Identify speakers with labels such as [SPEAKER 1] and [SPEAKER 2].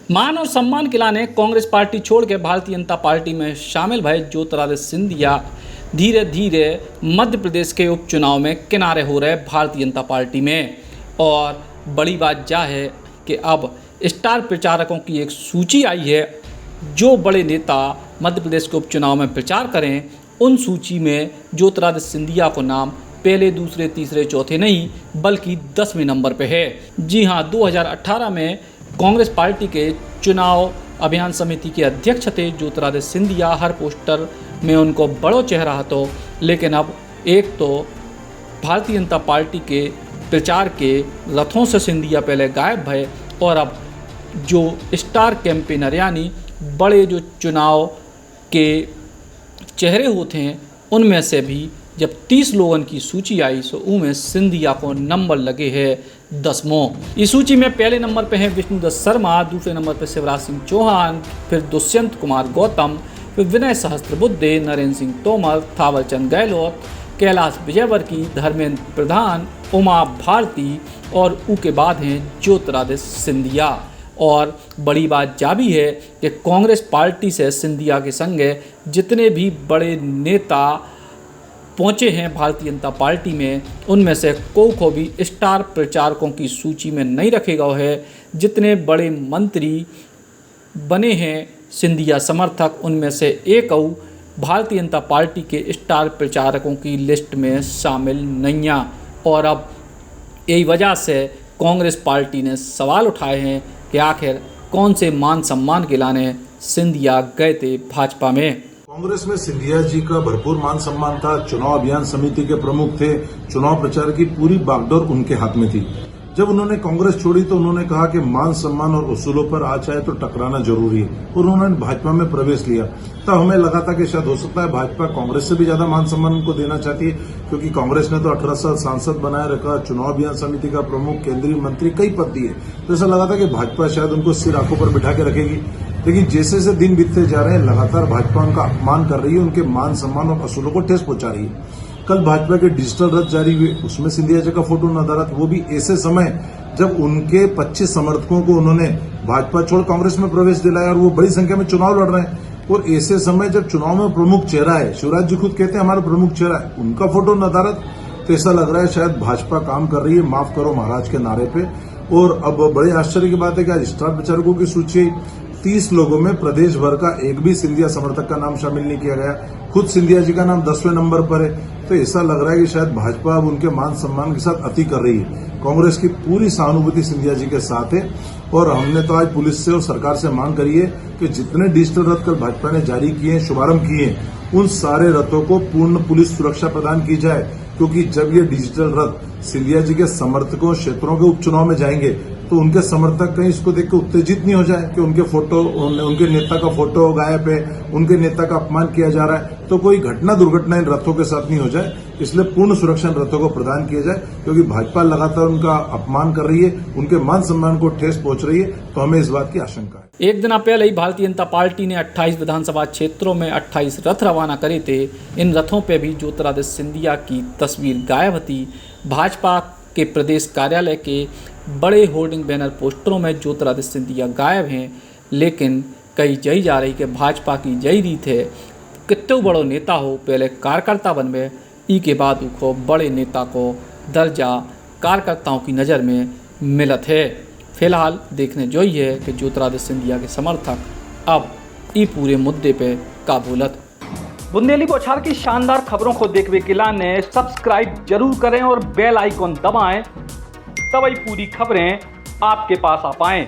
[SPEAKER 1] मान और सम्मान के लाने कांग्रेस पार्टी छोड़ के भारतीय जनता पार्टी में शामिल भये ज्योतिरादित्य सिंधिया धीरे धीरे मध्य प्रदेश के उपचुनाव में किनारे हो रहे भारतीय जनता पार्टी में। और बड़ी बात यह है कि अब स्टार प्रचारकों की एक सूची आई है जो बड़े नेता मध्य प्रदेश के उपचुनाव में प्रचार करें। उन सूची में ज्योतिरादित्य सिंधिया को नाम पहले, दूसरे, तीसरे, चौथे नहीं बल्कि 10वें नंबर पे है। जी हाँ, 2018 में कांग्रेस पार्टी के चुनाव अभियान समिति के अध्यक्ष थे ज्योतिरादित्य सिंधिया। हर पोस्टर में उनको बड़ो चेहरा हतो, लेकिन अब एक तो भारतीय जनता पार्टी के प्रचार के रथों से सिंधिया पहले गायब भये और अब जो स्टार कैंपेनर यानी बड़े जो चुनाव के चेहरे होते हैं उनमें से भी जब 30 लोगों की सूची आई तो उनमें सिंधिया को नंबर लगे हैं 10वां। इस सूची में पहले नंबर पे हैं विष्णुदत्त शर्मा, दूसरे नंबर पे शिवराज सिंह चौहान, फिर दुष्यंत कुमार गौतम, फिर विनय सहस्त्रबुद्धे, नरेंद्र सिंह तोमर, थावरचंद गहलोत, कैलाश विजयवर्गीय, धर्मेंद्र प्रधान, उमा भारती और उसके बाद हैं ज्योतिरादित्य सिंधिया। और बड़ी बात यह भी है कि कांग्रेस पार्टी से सिंधिया के संगे जितने भी बड़े नेता पहुँचे हैं भारतीय जनता पार्टी में उनमें से को भी स्टार प्रचारकों की सूची में नहीं रखेगा है। जितने बड़े मंत्री बने हैं सिंधिया समर्थक उनमें से एक भारतीय जनता पार्टी के स्टार प्रचारकों की लिस्ट में शामिल नहीं है। और अब यही वजह से कांग्रेस पार्टी ने सवाल उठाए हैं कि आखिर कौन से मान सम्मान के लाने सिंधिया गए थे भाजपा में।
[SPEAKER 2] कांग्रेस में सिंधिया जी का भरपूर मान सम्मान था। चुनाव अभियान समिति के प्रमुख थे। चुनाव प्रचार की पूरी बागडोर उनके हाथ में थी। जब उन्होंने कांग्रेस छोड़ी तो उन्होंने कहा कि मान सम्मान और उसूलों पर आ चाहे तो टकराना जरूरी है और उन्होंने भाजपा में प्रवेश लिया। तब हमें लगा था कि शायद हो सकता है भाजपा कांग्रेस से भी ज्यादा मान सम्मान उनको देना चाहती है, क्योंकि कांग्रेस ने तो 18 साल सांसद बनाए रखा, चुनाव अभियान समिति का प्रमुख, केंद्रीय मंत्री, कई पद दिए। तो ऐसा लगा था कि भाजपा शायद उनको सिर आंखों पर बिठा के रखेगी। लेकिन जैसे जैसे दिन बीतते जा रहे हैं लगातार भाजपा उनका अपमान कर रही है, उनके मान सम्मान और असूलों को ठेस पहुंचा रही है। कल भाजपा के डिजिटल रथ जारी हुए, उसमें सिंधिया जी का फोटो नजर आता, वो भी ऐसे समय जब उनके 25 समर्थकों को उन्होंने भाजपा छोड़ कांग्रेस में प्रवेश दिलाया और वो बड़ी संख्या में चुनाव लड़ रहे हैं। और ऐसे समय जब चुनाव में प्रमुख चेहरा है, शिवराज जी खुद कहते हैं हमारा प्रमुख चेहरा है, उनका फोटो नदारत, तो ऐसा लग रहा है शायद भाजपा काम कर रही है माफ करो महाराज के नारे पे। और अब बड़े आश्चर्य की बात है कि आज स्टार प्रचारकों की सूची 30 लोगों में प्रदेश भर का एक भी सिंधिया समर्थक का नाम शामिल नहीं किया गया। खुद सिंधिया जी का नाम 10वें नंबर पर है। तो ऐसा लग रहा है कि शायद भाजपा अब उनके मान सम्मान के साथ अति कर रही है। कांग्रेस की पूरी सहानुभूति सिंधिया जी के साथ है और हमने तो आज पुलिस से और सरकार से मांग करी है कि जितने डिजिटल रथ कल भाजपा ने जारी किए हैं, शुभारंभ किए हैं, उन सारे रथों को पूर्ण पुलिस सुरक्षा प्रदान की जाए, क्योंकि जब ये डिजिटल रथ सिंधिया जी के समर्थकों क्षेत्रों के उपचुनाव में जाएंगे तो उनके समर्थक कहीं इसको देख के उत्तेजित नहीं हो जाए कि उनके फोटो, उनके नेता का फोटो गायब है, उनके नेता का अपमान किया जा रहा है, तो कोई घटना दुर्घटना इन रथों के साथ नहीं हो जाए। इसलिए पूर्ण सुरक्षा इन रथों को प्रदान किया जाए, क्योंकि भाजपा लगातार उनका अपमान कर रही है, उनके मान सम्मान को ठेस पहुंच रही है। तो हमें इस बात की आशंका है।
[SPEAKER 1] एक दिन पहले ही भारतीय जनता पार्टी ने 28 विधानसभा क्षेत्रों में 28 रथ रवाना करे थे। इन रथों पर भी ज्योतिरादित्य सिंधिया की तस्वीर गायब थी। भाजपा के प्रदेश कार्यालय के बड़े होर्डिंग बैनर पोस्टरों में ज्योतिरादित्य सिंधिया गायब हैं, लेकिन कही जई जा रही कि भाजपा की जई रीत है कितने बड़ो नेता हो पहले कार्यकर्ता बनवे, ई के बाद उनको बड़े नेता को दर्जा कार्यकर्ताओं की नज़र में मिलत है। फिलहाल देखने जो ही है कि ज्योतिरादित्य सिंधिया के समर्थक अब ई पूरे मुद्दे पे का बोलत। बुंदेली बौछार की शानदार खबरों को देखने के लिए सब्सक्राइब जरूर करें और बेल आइकॉन दबाएं, तभी पूरी खबरें आपके पास आ पाएं।